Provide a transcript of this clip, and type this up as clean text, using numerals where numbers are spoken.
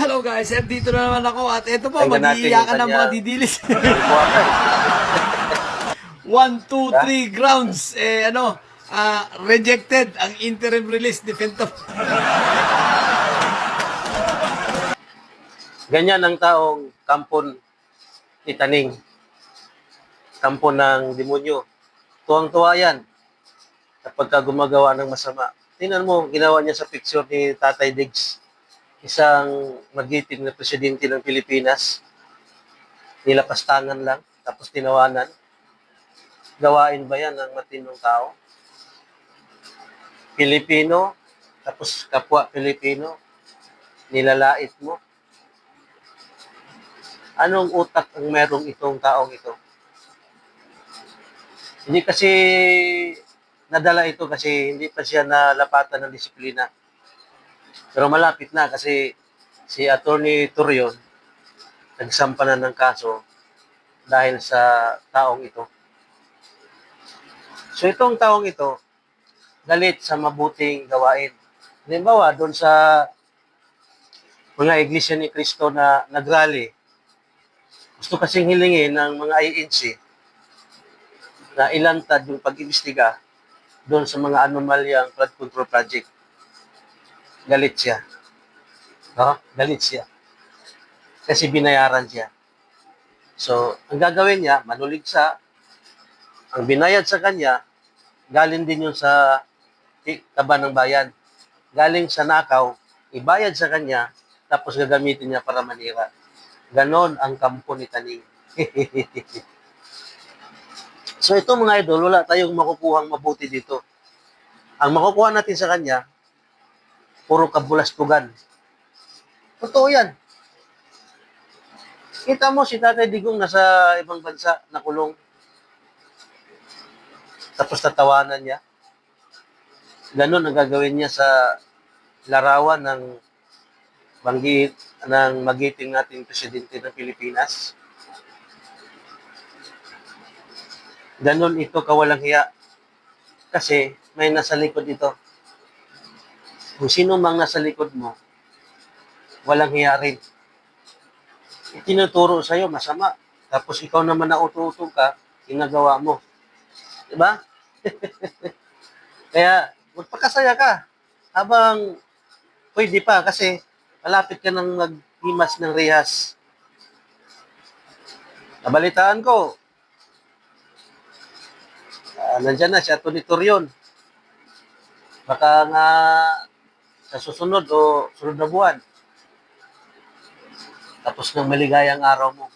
Hello guys, dito na naman ako at ito po, Tingnan natin yung mag-iiyakan ng mga kanya didilis. reporter. 1, 2, Ha? 3 grounds. Rejected ang interim release ni Fentop. Ganyan ang taong kampon itaning, kampon ng demonyo. Tuwang-tuwa yan kapag gumagawa ng masama. Tingnan mo, ginawa niya sa picture ni Tatay Diggs, isang magiting na presidente ng Pilipinas, nilapastangan lang, tapos tinawanan. Gawain ba yan ng matinong tao? Pilipino, tapos kapwa Pilipino, nilalait mo. Anong utak ang merong itong taong ito? Hindi kasi nadala ito kasi hindi pa siya nalapatan ng disiplina. Pero malapit na kasi si Attorney Turrion nagsampa na ng kaso dahil sa taong ito. So itong taong ito, galit sa mabuting gawain. Halimbawa, doon sa mga iglesia ni Cristo na nagrally, gusto kasing hilingin ng mga INC na ilantad yung pag-imbestiga doon sa mga anomalyang flood control project. Galit siya. No? Galit siya. Kasi binayaran siya. So, ang gagawin niya, manuligsa, ang binayad sa kanya, galing din yun sa taba ng bayan. Galing sa nakaw, ibayad sa kanya, tapos gagamitin niya para manira. Ganon ang kampo ni Taning. So ito mga idol, wala tayong makukuhang mabuti dito. Ang makukuha natin sa kanya, puro kabulastugan. Totoo yan. Kita mo si Tatay Digong nasa ibang bansa, nakulong. Tapos tatawanan niya. Ganon ang gagawin niya sa larawan ng magiting nating presidente ng Pilipinas. Ganon ito kawalang hiya. Kasi may nasa likod ito. Kung sino mang nasa likod mo, walang hiya rin. Itinuturo sa'yo, masama. Tapos ikaw naman na uto-uto ka, ginagawa mo. Diba? Kaya, magpakasaya ka. Habang pwede pa kasi malapit ka nang maghimas ng rehas. Nabalitaan ko, nandyan na si Atty. Turrion. Baka nga sa susunod o sunod na buwan, tapos ng maligayang araw mo.